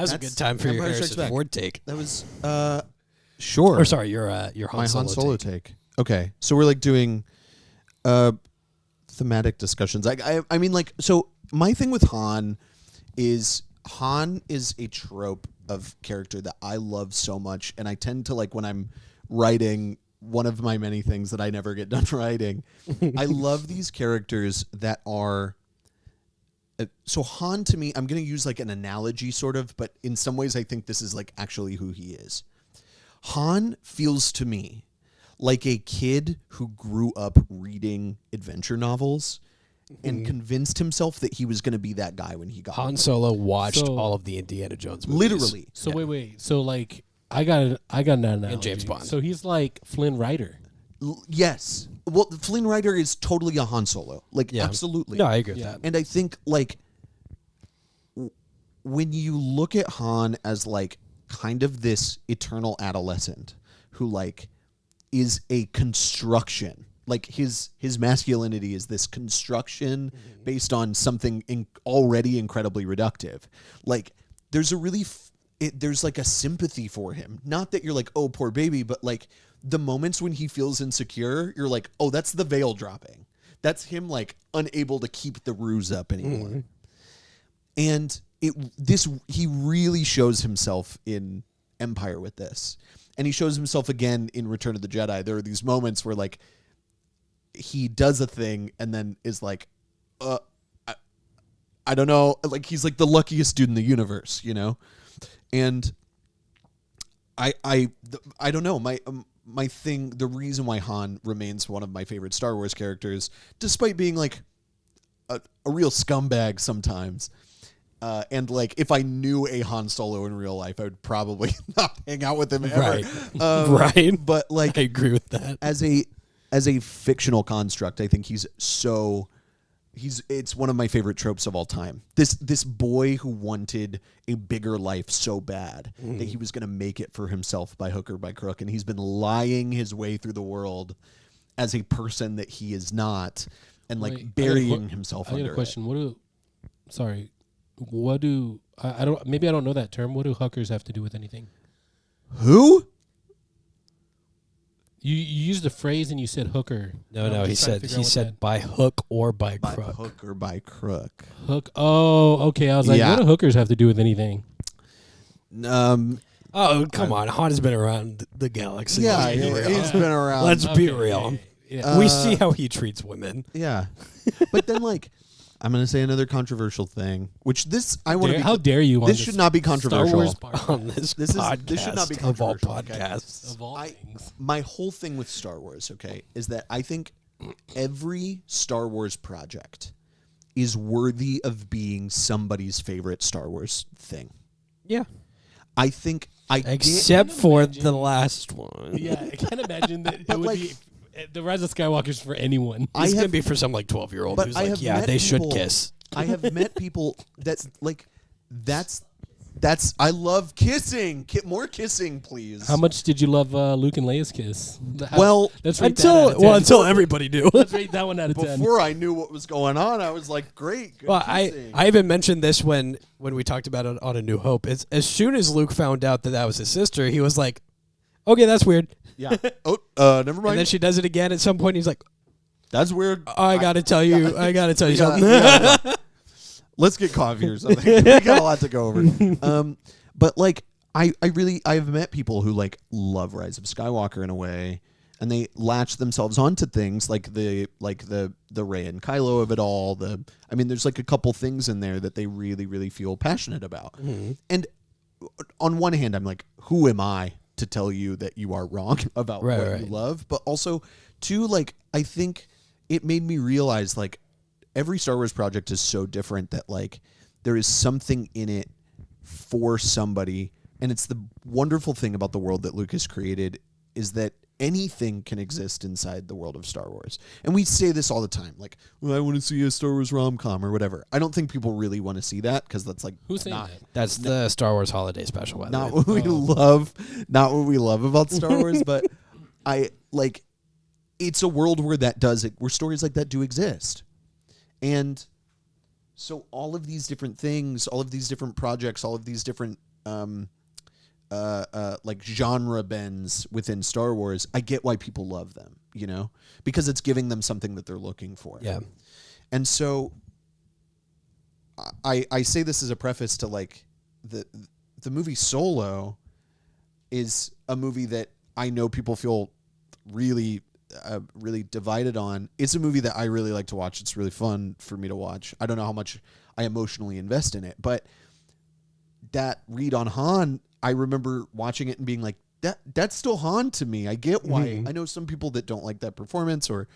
was a good time for your Harrison Ford take. That was sure. Or sorry, your Han Solo take. Okay, so we're like doing thematic discussions. I mean, like, so my thing with Han is a trope of character that I love so much, and I tend to, like, when I'm writing, one of my many things that I never get done writing, I love these characters that are. So Han, to me, I'm going to use like an analogy sort of, but in some ways I think this is like actually who he is. Han feels to me like a kid who grew up reading adventure novels and convinced himself that he was going to be that guy when he got Han Solo watched all of the Indiana Jones movies. Literally. So wait. So like I got an analogy. And James Bond. So he's like Flynn Rider. Yes. Well, Flynn Rider is totally a Han Solo. Like, absolutely. No, I agree with that. And I think, like, when you look at Han as, like, kind of this eternal adolescent who, like, is a construction. Like, his masculinity is this construction based on something already incredibly reductive. Like, there's a really... there's, like, a sympathy for him. Not that you're like, oh, poor baby, but, like... The moments when he feels insecure, you're like, oh, that's the veil dropping. That's him, like, unable to keep the ruse up anymore. And he really shows himself in Empire with this. And he shows himself again in Return of the Jedi. There are these moments where, like, he does a thing and then is like, I don't know. Like, he's like the luckiest dude in the universe, you know? And I don't know. My thing, the reason why Han remains one of my favorite Star Wars characters, despite being like a real scumbag sometimes, and like if I knew a Han Solo in real life, I would probably not hang out with him ever. Right. Right. But like, I agree with that. As a fictional construct, I think it's one of my favorite tropes of all time. This boy who wanted a bigger life so bad that he was going to make it for himself by hook or by crook, and he's been lying his way through the world as a person that he is not, and like burying himself under it. I got a question. I don't know that term. What do hookers have to do with anything? Who? You used a phrase and you said hooker. No, he said by hook or by crook. By hook or by crook. Hook. Oh, okay. I was like, what do hookers have to do with anything? Oh, come on. Han has been around the galaxy. Yeah, he's been around. Let's be real. Yeah. We see how he treats women. Yeah. But then, like, I'm going to say another controversial thing, which I want to be... How dare you on this should not be controversial. Star Wars podcast. On this should not be controversial. Of all podcasts. Of all things. My whole thing with Star Wars, okay, is that I think every Star Wars project is worthy of being somebody's favorite Star Wars thing. Yeah. I think Except for the last one. Yeah, I can't imagine that it would be... The Rise of Skywalker's for anyone. It's going to be for some like 12-year-old who's like, yeah, they should kiss. I have met people that's like, I love kissing. More kissing, please. How much did you love Luke and Leia's kiss? Let's rate that out of 10. Until everybody knew. Let's rate that one out of 10. Before I knew what was going on, I was like, great. Good kissing. I even mentioned this when we talked about it on A New Hope. It's as soon as Luke found out that was his sister, he was like, okay, that's weird. Yeah. Never mind. And then she does it again at some point. He's like, that's weird. I got to tell you something. Let's get coffee or something. We got a lot to go over. But like, I've met people who like love Rise of Skywalker in a way, and they latch themselves onto things like the Rey and Kylo of it all. There's like a couple things in there that they really, really feel passionate about. Mm-hmm. And on one hand, I'm like, who am I to tell you that you are wrong about what you love? But also, two, like, I think it made me realize, like, every Star Wars project is so different that, like, there is something in it for somebody. And it's the wonderful thing about the world that Lucas created is that anything can exist inside the world of Star Wars. And we say this all the time, like, well, I want to see a Star Wars rom-com or whatever. I don't think people really want to see that because that's like... Who's saying that? That's the Star Wars holiday special, by the way. Not what we love about Star Wars, but it's a world where where stories like that do exist. And so all of these different things, all of these different projects, all of these different like genre bends within Star Wars, I get why people love them, because it's giving them something that they're looking for. Yeah. And so I say this as a preface to like the movie Solo is a movie that I know people feel really divided on. It's a movie that I really like to watch. It's really fun for me to watch. I don't know how much I emotionally invest in it, but that read on Han, I remember watching it and being like, that's still Han to me. I get why. Mm-hmm. I know some people that don't like that performance or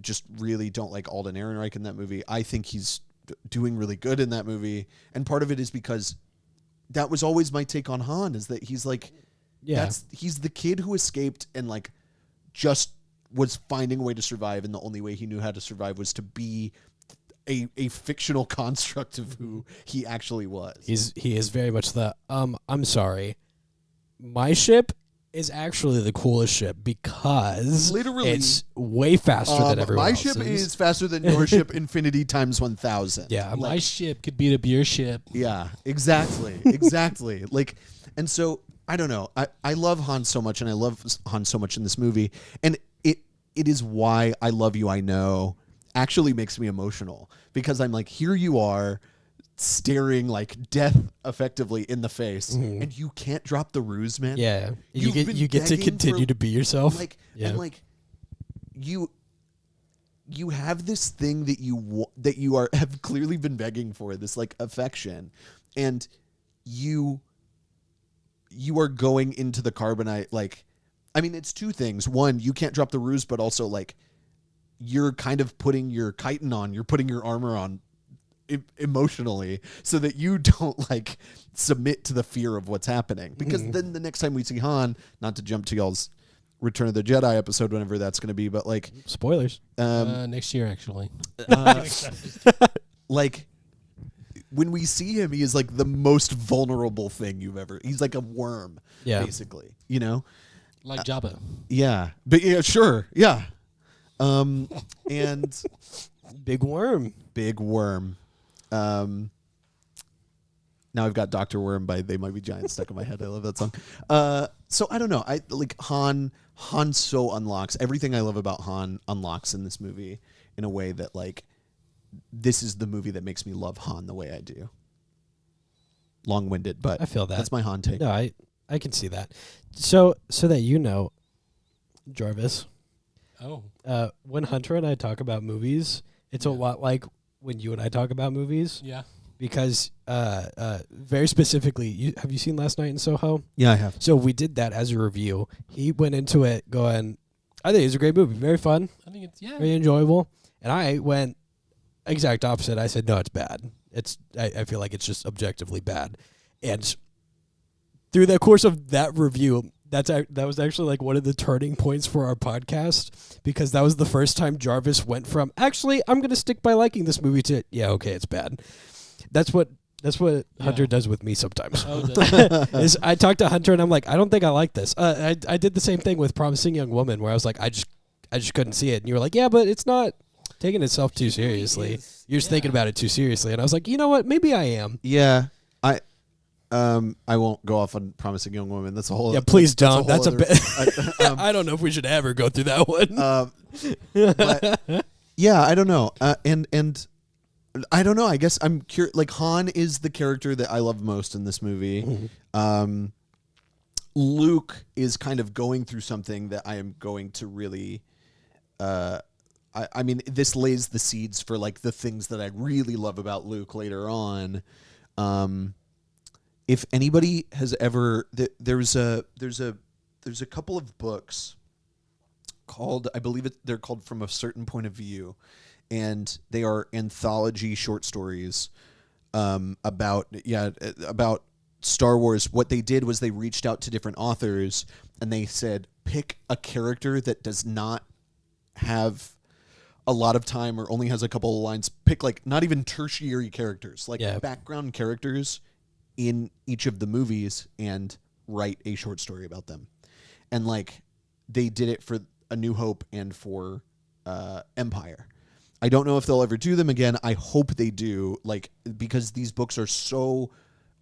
just really don't like Alden Ehrenreich in that movie. I think he's doing really good in that movie, and part of it is because that was always my take on Han, is that he's like, he's the kid who escaped and like just was finding a way to survive, and the only way he knew how to survive was to be a fictional construct of who he actually was. He is very much the I'm sorry, my ship is actually the coolest ship because literally it's way faster than everyone else's. My ship is faster than your ship infinity times 1,000. Yeah, my ship could beat up your ship. Yeah, exactly. Like, and so I don't know. I love Han so much, and I love Han so much in this movie, and it is why I Love You, I Know actually makes me emotional, because I'm like, here you are staring like death effectively in the face, and you can't drop the ruse, man. Yeah, you get to continue to be yourself. Like, and like you have this thing that you have clearly been begging for, this like affection, and you are going into the carbonite. Like, I mean, it's two things. One, you can't drop the ruse, but also like you're kind of putting your chitin on, you're putting your armor on emotionally, so that you don't like submit to the fear of what's happening. Because then the next time we see Han, not to jump to y'all's Return of the Jedi episode, whenever that's going to be, but like spoilers, next year actually. Like when we see him, he is like the most vulnerable thing you've ever. He's like a worm, basically. Like Jabba. Yeah, but yeah, sure, yeah. And big worm. Now I've got Dr. Worm by They Might Be Giants stuck in my head. I love that song. So I don't know. I like Han so unlocks everything I love about Han, unlocks in this movie in a way that like this is the movie that makes me love Han the way I do. Long-winded, but I feel that. That's my Han take. No, I can see that. So that Jarvis. Oh. When Hunter and I talk about movies, it's a lot like when you and I talk about movies. Yeah. Because very specifically, have you seen Last Night in Soho? Yeah, I have. So we did that as a review. He went into it going, I think it's a great movie, very fun. I think it's very enjoyable. And I went exact opposite. I said, no, it's bad. I feel like it's just objectively bad. And through the course of that review, that was actually like one of the turning points for our podcast, because that was the first time Jarvis went from, actually, I'm going to stick by liking this movie to, yeah, okay, it's bad. That's what Hunter does with me sometimes. Is I talk to Hunter and I'm like, I don't think I like this. I did the same thing with Promising Young Woman, where I was like, I just couldn't see it. And you were like, yeah, but it's not taking itself too seriously. You're just thinking about it too seriously. And I was like, you know what? Maybe I am. Yeah. I won't go off on Promising Young Woman. That's a whole. Yeah, please don't. That's a bit. I I don't know if we should ever go through that one. But yeah, I don't know. And I don't know. I guess I'm curious. Like, Han is the character that I love most in this movie. Mm-hmm. Luke is kind of going through something that I am going to really. I mean, this lays the seeds for like the things that I really love about Luke later on. If anybody has ever, there's a couple of books called, I believe they're called From a Certain Point of View, and they are anthology short stories about Star Wars. What they did was they reached out to different authors and they said, pick a character that does not have a lot of time or only has a couple of lines. Pick like not even tertiary characters, like background characters in each of the movies, and write a short story about them. And like they did it for A New Hope and for Empire. I don't know if they'll ever do them again. I hope they do, like, because these books are so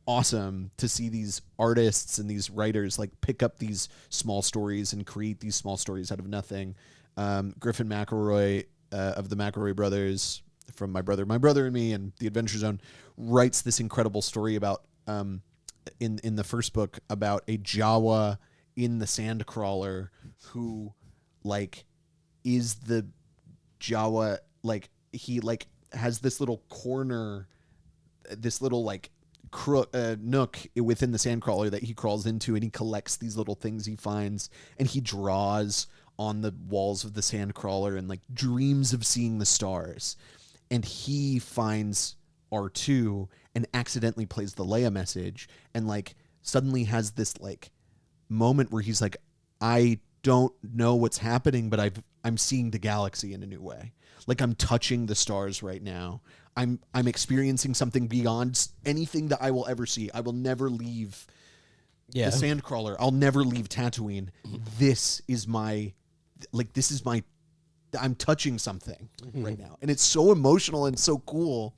awesome to see these artists and these writers like pick up these small stories and create these small stories out of nothing. Griffin McElroy of the McElroy brothers, from My Brother and Me and The Adventure Zone, writes this incredible story about in the first book about a Jawa in the Sandcrawler who like is the Jawa, like he like has this little corner, this little like nook within the Sandcrawler that he crawls into, and he collects these little things he finds, and he draws on the walls of the Sandcrawler and like dreams of seeing the stars. And he finds R2 and accidentally plays the Leia message, and like suddenly has this like moment where he's like, I don't know what's happening, but I'm seeing the galaxy in a new way. Like I'm touching the stars right now. I'm experiencing something beyond anything that I will ever see. I will never leave the Sandcrawler. I'll never leave Tatooine. This is my I'm touching something right now. And it's so emotional and so cool.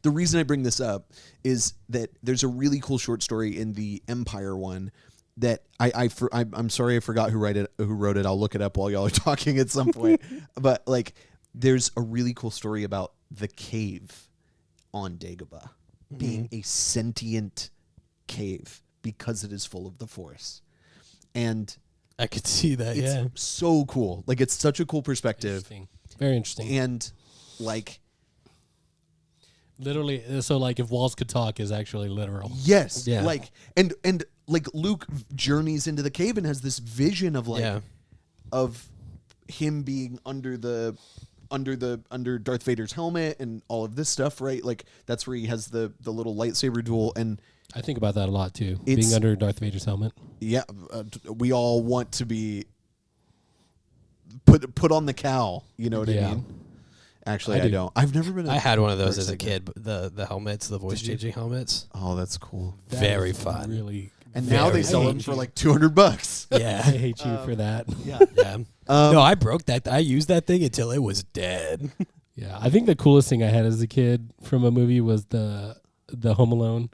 The reason I bring this up is that there's a really cool short story in the Empire one that I'm sorry I forgot who wrote it. I'll look it up while y'all are talking at some point. But like there's a really cool story about the cave on Dagobah being a sentient cave because it is full of the Force. And I could see that. it's so cool. Like it's such a cool perspective. Interesting. Very interesting. And like literally, so like if walls could talk is actually literal. yes, Yeah. like and like Luke journeys into the cave and has this vision of like of him being under Darth Vader's helmet and all of this stuff, right? Like that's where he has the little lightsaber duel. And I think about that a lot too. It's- Being under Darth Vader's helmet. yeah, we all want to be put on the cowl. You know what I mean? Actually, I don't. I've never been. I had one of those as a person. kid. But the helmets, the voice changing helmets, Oh, that's cool. That very is fun. Really. And now they Very sell I them hate for you. like $200. I Yeah, hate you for that. Yeah. yeah. No, I broke that. I used that thing until it was dead. Yeah, I think the coolest thing I had as a kid from a movie was the Home Alone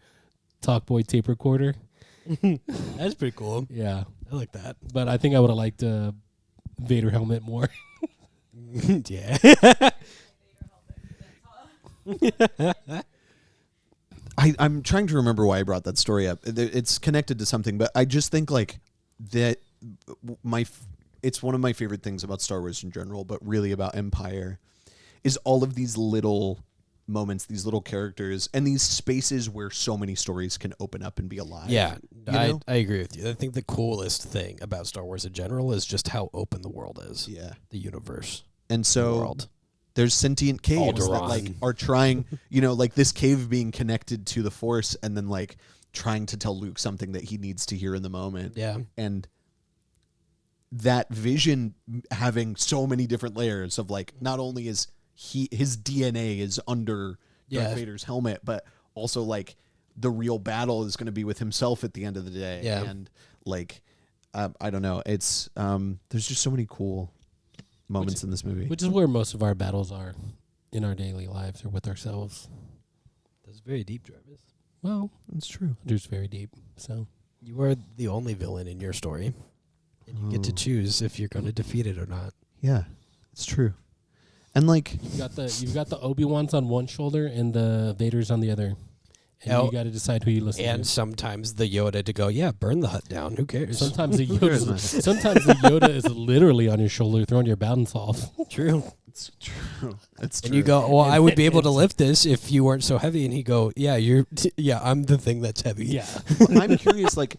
Talkboy tape recorder. That's pretty cool. Yeah, I like that. but I think I would have liked a Vader helmet more. Yeah. I'm trying to remember why I brought that story up. It's connected to something, but I just think like that it's one of my favorite things about Star Wars in general, but really about Empire, is all of these little moments, these little characters, and these spaces where so many stories can open up and be alive. Yeah, You know? I agree with you. I think the coolest thing about Star Wars in general is just how open the world is. Yeah. The universe. And The so world. there's sentient caves that Alderaan. like are trying, like this cave being connected to the Force and then like trying to tell Luke something that he needs to hear in the moment. Yeah. And that vision having so many different layers of like, not only is his DNA is under Darth Vader's helmet, but also like the real battle is going to be with himself at the end of the day. Yeah. And like, I don't know. It's, there's just so many cool moments in this movie. Which is where most of our battles are in our daily lives or with ourselves. That's very deep, Jarvis. Well, That's true. it's very deep. So You are the only villain in your story. And you get to choose if you're going to defeat it or not. Yeah, it's true. And like, you've got the Obi-Wans on one shoulder and the Vaders on the other. And Oh, you got to decide who you listen And to. sometimes the Yoda to go, yeah, burn the hut down. Who cares? Sometimes the cares, Yoda is literally on your shoulder throwing your balance off. True. it's true. It's true. And you go, well, I would be able to lift this if you weren't so heavy. And he go, yeah, I'm the thing that's heavy. Yeah. I'm curious, like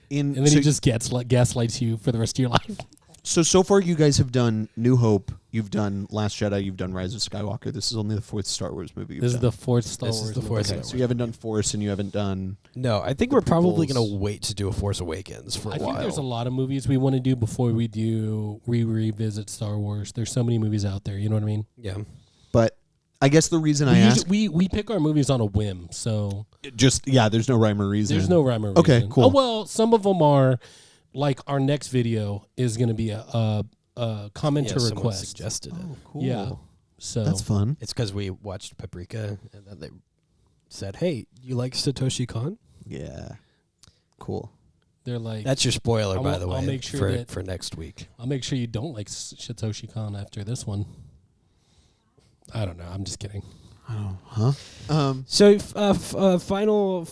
in, And then he just gaslights you for the rest of your life. so far you guys have done New Hope, you've done Last Jedi, you've done Rise of Skywalker. This is only the fourth Star Wars movie you've This is done. the fourth Star This is Wars. the movie. fourth Okay, Star so you haven't done Force and you haven't done. No, I think we're probably prequels. going to wait to do a Force Awakens for a I while. think there's a lot of movies we want to do before we revisit Star Wars. There's so many movies out there. You know what I mean? Yeah. But I guess the reason I ask, We pick our movies on a whim, so there's no rhyme or reason. there's no rhyme or reason. Okay, cool. Oh, well, some of them are like our next video is going to be a commenter someone request. suggested it. Oh, cool. Yeah. So That's fun. It's because we watched Paprika, and then they said, "Hey, you like Satoshi Kon?" Yeah. Cool. they're like, That's your spoiler, I'll- by the way, I'll make sure for next week. I'll make sure you don't like Satoshi Kon after this one. I don't know. I'm just kidding. Oh, huh? So, final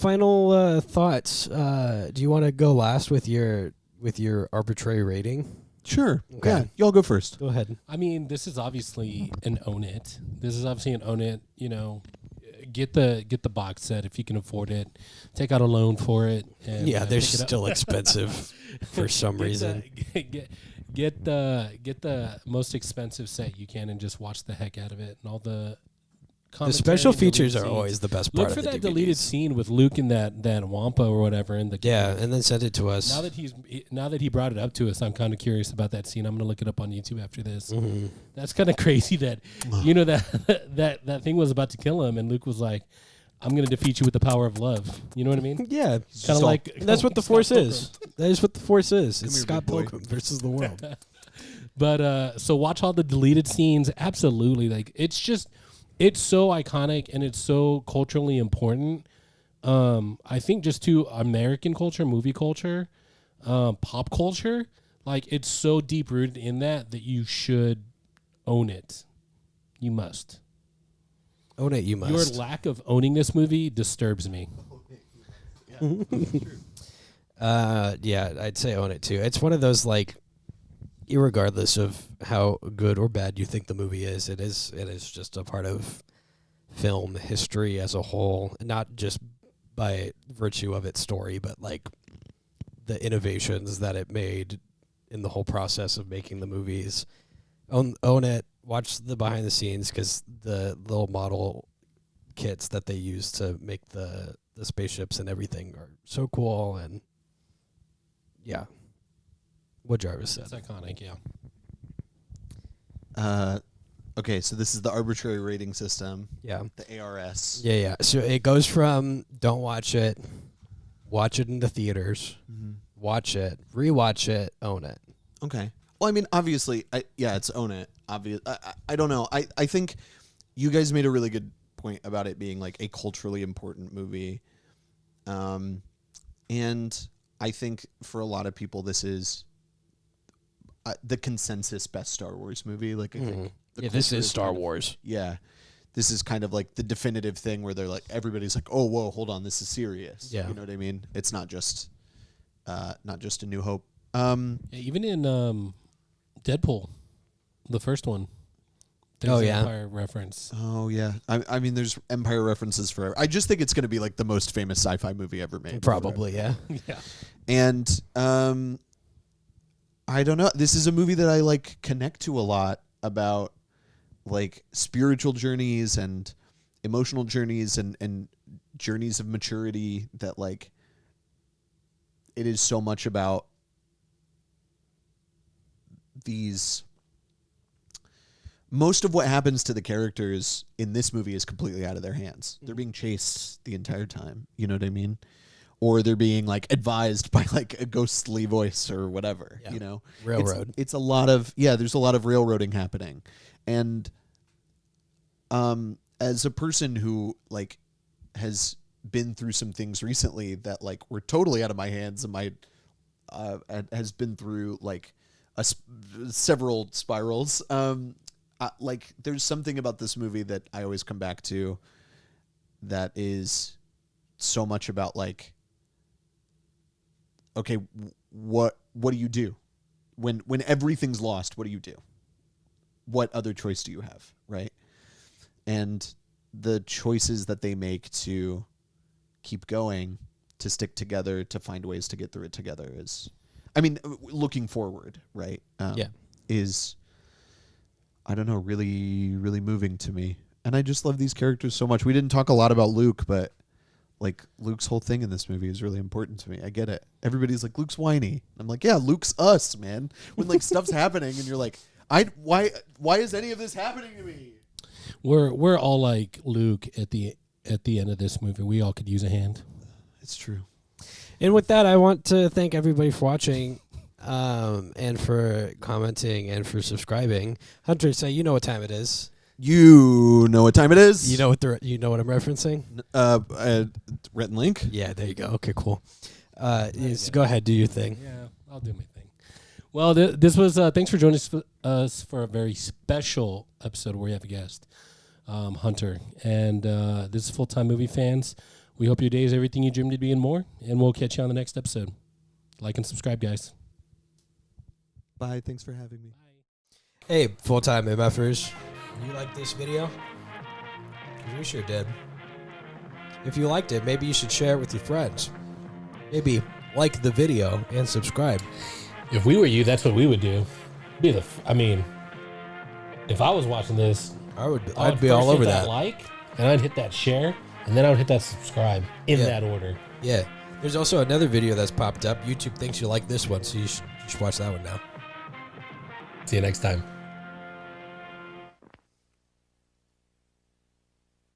thoughts. Do you want to go last with your arbitrary rating? Sure. Okay. Yeah. Y'all go first. Go ahead. I mean, this is obviously an own it. This is obviously an own it. You know, get the box set if you can afford it. Take out a loan for it. And, Yeah, they're pick it up. still expensive for some reason. Get the most expensive set you can and just watch the heck out of it, and all the Special commentary, features deleted are always scenes. the best part Look for of the that DVDs. deleted scene with Luke in that Wampa or whatever in the Yeah, cave. and then send it to us. Now that he brought it up to us, I'm kind of curious about that scene. I'm gonna look it up on YouTube after this. Mhm. That's kind of crazy that that thing was about to kill him, and Luke was like, "I'm gonna defeat you with the power of love." You know what I mean? Yeah, Kind of like that's what the Scott Force Pilgrim. is. That is what the Force is. It's here, Scott big boy. Pilgrim versus the world. But so watch all the deleted scenes. Absolutely, like it's so iconic and it's so culturally important. I think just to American culture, movie culture, pop culture, like it's so deep rooted in that you should own it. You must. Own it, you must. Your lack of owning this movie disturbs me. Yeah, I'd say own it too. It's one of those like, irregardless of how good or bad you think the movie is, it is just a part of film history as a whole, not just by virtue of its story, but like the innovations that it made in the whole process of making the movies. Own it. Watch the behind the scenes, because the little model kits that they use to make the spaceships and everything are so cool. And yeah, what Jarvis said. It's iconic, yeah. Okay, so this is the arbitrary rating system, Yeah. the ARS. Yeah. So it goes from don't watch it in the theaters, watch it, rewatch it, own it. Okay. Well, I mean, obviously, it's own it. I don't know. I think you guys made a really good point about it being like a culturally important movie. And I think for a lot of people, this is the consensus best Star Wars movie. Like, I think Yeah, this culture is Star kind of- Wars. Yeah. This is kind of like the definitive thing where they're like, everybody's like, oh, whoa, hold on, this is serious. Yeah. You know what I mean? It's not just A New Hope. Yeah, even in Deadpool, the first one. There's Oh, an yeah. Empire reference. Oh yeah, I mean, there's Empire references forever. I just think it's going to be like the most famous sci-fi movie ever made. Probably, yeah. Yeah. And I don't know. This is a movie that I like connect to a lot about, like spiritual journeys and emotional journeys and journeys of maturity. That like it is so much about these. Most of what happens to the characters in this movie is completely out of their hands. They're being chased the entire time. You know what I mean? Or they're being like advised by like a ghostly voice or whatever, Yeah. you know? Railroad. It's a lot of, there's a lot of railroading happening. And as a person who like has been through some things recently that like were totally out of my hands, and my has been through like several spirals, like there's something about this movie that I always come back to that is so much about like, okay, what do you do when everything's lost? What do you do? What other choice do you have, right? And the choices that they make to keep going, to stick together, to find ways to get through it together is, I mean, looking forward, right? Is, I don't know, really, really moving to me. And I just love these characters so much. We didn't talk a lot about Luke, but like Luke's whole thing in this movie is really important to me. I get it. Everybody's like, Luke's whiny. I'm like, yeah, Luke's us, man. When like stuff's happening and you're like, why is any of this happening to me? We're all like Luke at the end of this movie. We all could use a hand. It's true. And with that, I want to thank everybody for watching. and for commenting and for subscribing. Hunter, say you know what time it is. You know what time it is? You know what I'm referencing? Rhett and Link. Yeah, there you go. Okay, cool. Go ahead, do your thing. Yeah, I'll do my thing. Well, this was thanks for joining us for a very special episode where we have a guest, Hunter, and this is Full Time Movie Fans. We hope your day is everything you dreamed it'd be and more, and we'll catch you on the next episode. Like and subscribe, guys. Bye. Thanks for having me. Hey, full-time MFers. You like this video? 'Cause we sure did. If you liked it, maybe you should share it with your friends. Maybe like the video and subscribe. If we were you, that's what we would do. If I was watching this, I'd be all over that. Like, and I'd hit that share, and then I would hit that subscribe in that order. Yeah. There's also another video that's popped up. YouTube thinks you like this one, so you should watch that one now. See you next time.